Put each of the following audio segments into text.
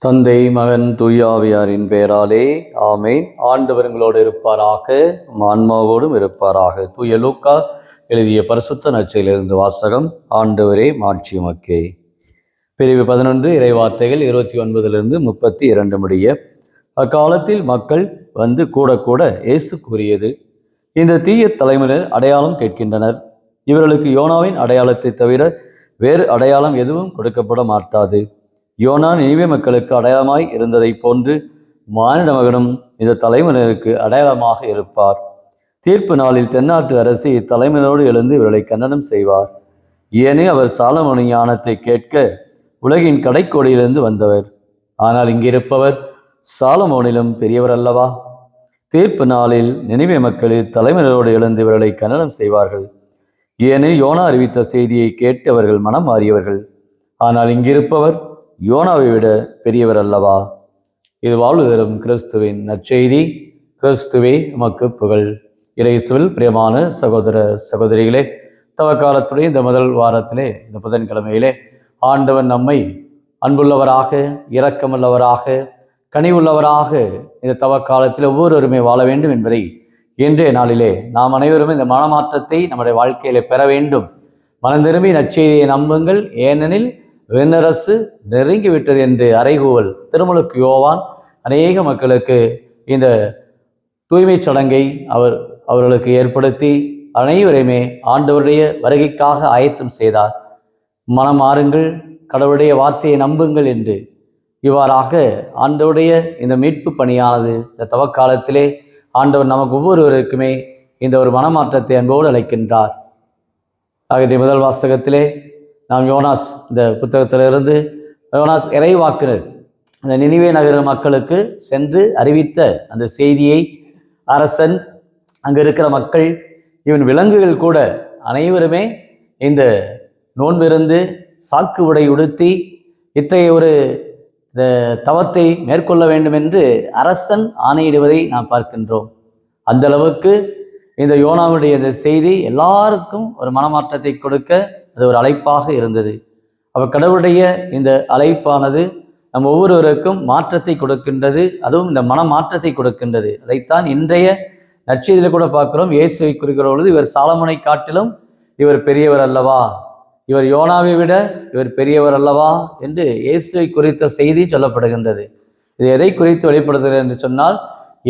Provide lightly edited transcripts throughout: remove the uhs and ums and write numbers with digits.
தந்தை மகன் தூயாவியாரின் பெயராலே ஆமேன். ஆண்டவர் உங்களோடு இருப்பாராக, ஆன்மாவோடும் இருப்பாராக. தூய லூக்கா எழுதிய பரிசுத்த நற்செய்தியிலிருந்து வாசகம். ஆண்டவரே மாட்சி உமக்கே. பிரிவு 11 இறைவார்த்தைகள் 29 32 முடிய. அக்காலத்தில் மக்கள் வந்து கூட கூட இயேசு கூறியது, இந்த தீய தலைமுறையினர் அடையாளம் கேட்கின்றனர். இவர்களுக்கு யோனாவின் அடையாளத்தை தவிர வேறு அடையாளம் எதுவும் கொடுக்கப்பட மாட்டாது. யோனா நினிவே மக்களுக்கு அடையாளமாய் இருந்ததை போன்று மானிட மகனும் இந்த தலைமுறையினருக்கு அடையாளமாக இருப்பார். தீர்ப்பு நாளில் தென்னாட்டு அரசு இத்தலைமுறையோடு எழுந்து இவர்களை கண்டனம் செய்வார். ஏனெனில் அவர் சாலமோனின் ஞானத்தை கேட்க உலகின் கடைக்கோடியிலிருந்து வந்தவர். ஆனால் இங்கிருப்பவர் சாலமோனிலும் பெரியவர் அல்லவா? தீர்ப்பு நாளில் நினிவே மக்கள் தலைமுறையோடு எழுந்து இவர்களை கண்டனம் செய்வார்கள். ஏனெனில் யோனா அறிவித்த செய்தியை கேட்டு அவர்கள் மனம் மாறியவர்கள். ஆனால் இங்கிருப்பவர் யோனாவை விட பெரியவர் அல்லவா? இது வாழ்வு தரும் கிறிஸ்துவின் நற்செய்தி. கிறிஸ்துவே உமக்கு புகழ். இயேசுவில் பிரியமான சகோதர சகோதரிகளே, தவக்காலத்துடைய இந்த முதல் வாரத்திலே, இந்த புதன்கிழமையிலே ஆண்டவன் நம்மை அன்புள்ளவராக, இரக்கமுள்ளவராக, கனிவுள்ளவராக இந்த தவக்காலத்தில் ஒவ்வொருவருமே வாழ வேண்டும் என்பதை இன்றைய நாளிலே நாம் அனைவருமே இந்த மனமாற்றத்தை நம்முடைய வாழ்க்கையிலே பெற வேண்டும். மனம் திரும்பி நற்செய்தியை நம்புங்கள், ஏனெனில் விண்ணரசு நெருங்கிவிட்டது என்று அறைகூவல் திருமுழுக்கு யோவான் அநேக மக்களுக்கு இந்த தூய்மை சடங்கை அவர்களுக்கு ஏற்படுத்தி அனைவரையுமே ஆண்டவருடைய வருகைக்காக ஆயத்தம் செய்தார். மனம் மாறுங்கள், கடவுளுடைய வார்த்தையை நம்புங்கள் என்று இவ்வாறாக ஆண்டவருடைய இந்த மீட்பு பணியானது இந்த தவக்காலத்திலே ஆண்டவர் நமக்கு ஒவ்வொருவருக்குமே இந்த ஒரு மனமாற்றத்தை அன்போடு அழைக்கின்றார். ஆகிய முதல் வாசகத்திலே நாம் யோனாஸ் இந்த புத்தகத்திலிருந்து யோனாஸ் இறைவாக்கினர் இந்த நினிவே நகர மக்களுக்கு சென்று அறிவித்த அந்த செய்தியை அரசன், அங்கே இருக்கிற மக்கள், இவன் விலங்குகள் கூட அனைவருமே இந்த நோன்பிருந்து சாக்கு உடை உடுத்தி இத்தகைய ஒரு தவத்தை மேற்கொள்ள வேண்டும் என்று அரசன் ஆணையிடுவதை நாம் பார்க்கின்றோம். அந்த அளவுக்கு இந்த யோனாவுடைய இந்த செய்தி எல்லாருக்கும் ஒரு மனமாற்றத்தை கொடுக்க அது ஒரு அழைப்பாக இருந்தது. அப்போ கடவுளுடைய இந்த அழைப்பானது நம்ம ஒவ்வொருவருக்கும் மாற்றத்தை கொடுக்கின்றது, அதுவும் இந்த மனமாற்றத்தை கொடுக்கின்றது. அதைத்தான் இன்றைய நற்செய்தியில் கூட பார்க்கிறோம். இயேசுவை குறிக்கிற பொழுது, இவர் சாலமோனை காட்டிலும் இவர் பெரியவர் அல்லவா, இவர் யோனாவை விட இவர் பெரியவர் அல்லவா என்று இயேசுவை குறித்த செய்தி சொல்லப்படுகின்றது. இது எதை குறித்து வெளிப்படுத்துகிறது என்று சொன்னால்,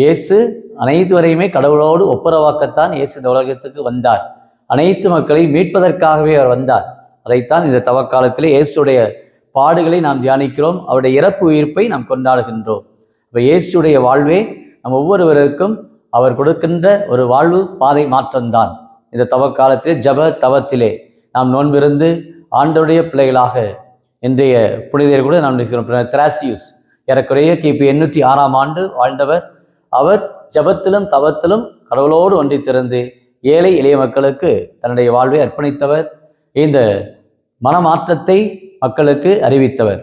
இயேசு அனைத்து வரையுமே கடவுளோடு ஒப்புரவாக்கத்தான் இயேசு இந்த உலகத்துக்கு வந்தார். அனைத்து மக்களை மீட்பதற்காகவே அவர் வந்தார். அதைத்தான் இந்த தவக்காலத்திலே இயேசுடைய பாடுகளை நாம் தியானிக்கிறோம், அவருடைய இறப்பு உயிர்ப்பை நாம் கொண்டாடுகின்றோம். இப்போ இயேசுடைய வாழ்வே நம் ஒவ்வொருவருக்கும் அவர் கொடுக்கின்ற ஒரு வாழ்வு பாதை மாற்றம்தான். இந்த தவக்காலத்திலே ஜப தவத்திலே நாம் நோன்பிருந்து ஆண்டவருடைய பிள்ளைகளாக இன்றைய புனிதர் கூட நாம் இருக்கிறோம். திராசியூஸ் ஏறக்குறைய கிபி 806 வாழ்ந்தவர். அவர் ஜபத்திலும் தவத்திலும் கடவுளோடு ஒன்றித்திருந்து ஏழை எளிய மக்களுக்கு தன்னுடைய வாழ்வை அர்ப்பணித்தவர். இந்த மனமாற்றத்தை மக்களுக்கு அறிவித்தவர்.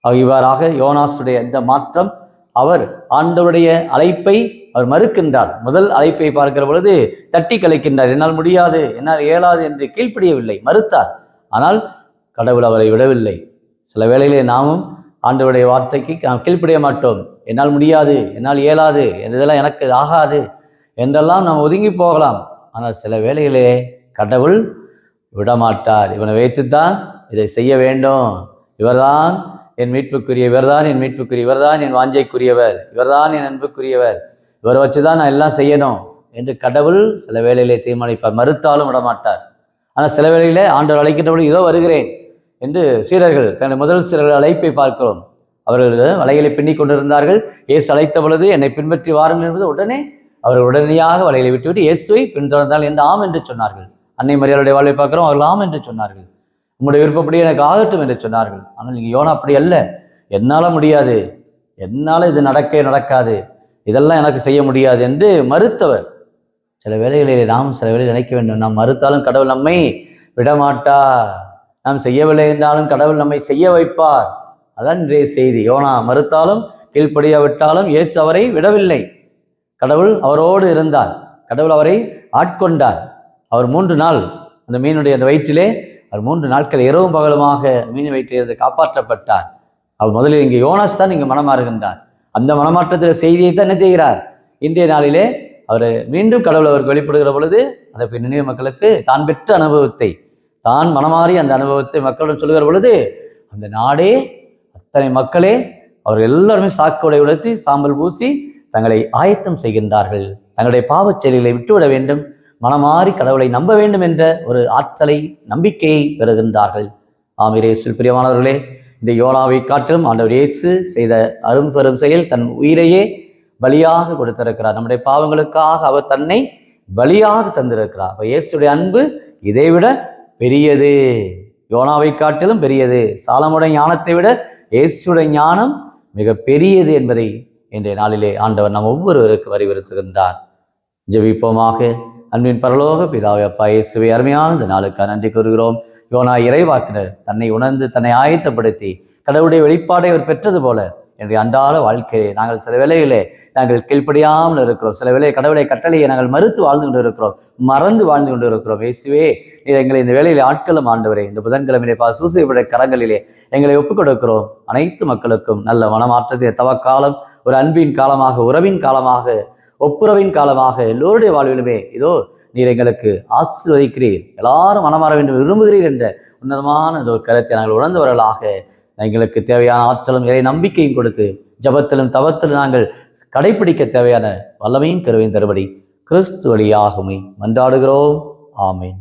இவ்வாறாக யோனாசுடைய இந்த மாற்றம், அவர் ஆண்டவருடைய அழைப்பை அவர் மறுக்கின்றார். முதல் அழைப்பை பார்க்கிற பொழுது தட்டி கலைக்கின்றார். என்னால் முடியாது, என்னால் இயலாது என்று கீழ்ப்படியவில்லை, மறுத்தார். ஆனால் கடவுள் அவரை விடவில்லை. சில வேளையிலே நாமும் ஆண்டவருடைய வார்த்தைக்கு நாம் கீழ்ப்படிய மாட்டோம். என்னால் முடியாது, என்னால் இயலாது, இதெல்லாம் எனக்கு ஆகாது என்றெல்லாம் நாம் ஒதுங்கி போகலாம். ஆனால் சில வேளைகளே கடவுள் விடமாட்டார். இவனை வைத்துத்தான் இதை செய்ய வேண்டும், இவர்தான் என் மீட்புக்குரிய, இவர்தான் என் மீட்புக்குரிய, இவர்தான் என் வாஞ்சைக்குரியவர், இவர்தான் என் அன்புக்குரியவர், இவரை வச்சுதான் நான் எல்லாம் செய்யணும் என்று கடவுள் சில வேளையிலே தீர்மானிப்பார். மறுத்தாலும் விடமாட்டார். ஆனால் சில வேளையிலே ஆண்டவர் அழைக்கின்றபடி இதோ வருகிறேன் என்று சீடர்கள், தன்னுடைய முதல் சீடர்கள் அழைப்பை பார்க்கிறோம். அவர்கள் வலைகளை பின்னிக் கொண்டிருந்தார்கள். இயேசு அழைத்த பொழுது என்னை பின்பற்றி வாருங்கள் என்பது உடனே அவர்கள் உடனடியாக வலைகளை விட்டுவிட்டு இயேசுவை பின்தொடர்ந்தால் என்று ஆம் என்று சொன்னார்கள். அன்னை மரியாளுடைய வாழ்வை பார்க்கிறோம். அவர்கள் ஆம் என்று சொன்னார்கள். உங்களுடைய விருப்பப்படி எனக்கு ஆகட்டும் என்று சொன்னார்கள். ஆனால் நீங்கள் யோனா அப்படி அல்ல, என்னால் முடியாது, என்னால் இது நடக்காது, இதெல்லாம் எனக்கு செய்ய முடியாது என்று மறுத்தவர். சில வேளைகளில் நாம் சில வேளையில் நினைக்க வேண்டும், நாம் மறுத்தாலும் கடவுள் நம்மை விடமாட்டார், நாம் செய்யவில்லை என்றாலும் கடவுள் நம்மை செய்ய வைப்பார். அதான் இன்றைய செய்தி. யோனா மறுத்தாலும் கீழ்ப்படியாவிட்டாலும் இயேசு அவரை விடவில்லை. கடவுள் அவரோடு இருந்தார். கடவுள் அவரை ஆட்கொண்டார். அவர் 3 நாள் அந்த மீனுடைய அந்த வயிற்றிலே அவர் 3 நாட்கள் இரவும் பகலுமாக மீன் வயிற்றிலிருந்து காப்பாற்றப்பட்டார். அவர் முதலில் இங்கே யோனாஸ் தான் இங்கே மனமாறுகின்றார். அந்த மனமாற்றத்தில் செய்தியை தான் என்ன செய்கிறார்? இன்றைய நாளிலே அவர் மீண்டும் கடவுள் அவருக்கு வெளிப்படுகிற பொழுது அந்த நினைவு மக்களுக்கு தான் பெற்ற அனுபவத்தை, தான் மனமாறி அந்த அனுபவத்தை மக்களிடம் சொல்லுகிற பொழுது அந்த நாடே, அத்தனை மக்களே, அவர்கள் எல்லாருமே சாக்கோடை உடுத்தி சாம்பல் பூசி தங்களை ஆயத்தம் செய்கின்றார்கள். தங்களுடைய பாவச் செயல்களை விட்டுவிட வேண்டும், மனமாறி கடவுளை நம்ப வேண்டும் என்ற ஒரு ஆற்றலை, நம்பிக்கையை பெறுகின்றார்கள். இயேசுவில் பிரியமானவர்களே, இந்த யோனாவை காட்டிலும் ஆண்டவர் இயேசு செய்த அரும்பெரும் செயல், தன் உயிரையே பலியாக கொடுத்திருக்கிறார். நம்முடைய பாவங்களுக்காக அவர் தன்னை பலியாக தந்திருக்கிறார். அப்ப இயேசுடைய அன்பு இதைவிட பெரியது, யோனாவை காட்டிலும் பெரியது. சாலமோனுடைய ஞானத்தை விட இயேசுடைய ஞானம் மிக பெரியது என்பதை இன்றைய நாளிலே ஆண்டவர் நம் ஒவ்வொருவருக்கு வலியுறுத்துகின்றார். ஜெபிப்போமாக. அன்பின் பரலோக பிதாவே, அப்பா இயேசுவை அருமையான இந்த நாளுக்காக நன்றி கூறுகிறோம். யோனா இறைவாக்கினர் தன்னை உணர்ந்து தன்னை ஆயத்தப்படுத்தி கடவுளுடைய வெளிப்பாடை அவர் பெற்றது போல என்னுடைய அன்றாட வாழ்க்கையை நாங்கள் சில வேளையிலே நாங்கள் கீழ்ப்படியாமல் இருக்கிறோம். சில வேளை கடவுளை கட்டளையை நாங்கள் மறுத்து வாழ்ந்து கொண்டு இருக்கிறோம், மறந்து வாழ்ந்து கொண்டு இருக்கிறோம். இயேசுவே, நீர் எங்களை இந்த வேளையிலே ஆட்களும் ஆண்டவரே, இந்த புதன்கிழமையிலே சூசைப்பட கரங்களிலே எங்களை ஒப்புக் கொடுக்கிறோம். அனைத்து மக்களுக்கும் நல்ல மனமாற்றத்தை தவக்காலம், ஒரு அன்பின் காலமாக, உறவின் காலமாக, ஒப்புரவின் காலமாக எல்லோருடைய வாழ்விலுமே இதோ நீர் எங்களுக்கு ஆசீர்வதிக்கிறீர், எல்லாரும் மனமாற வேண்டும் விரும்புகிறீர் என்ற உன்னதமான ஒரு கருத்தை நாங்கள் உணர்ந்தவர்களாக எங்களுக்கு தேவையான ஆற்றலும் இறை நம்பிக்கையும் கொடுத்து ஜபத்திலும் தவத்திலும் நாங்கள் கடைபிடிக்க தேவையான வல்லமையும் கருவையும் தருபடி கிறிஸ்து வழியாகுமே மன்றாடுகிறோம். ஆமேன்.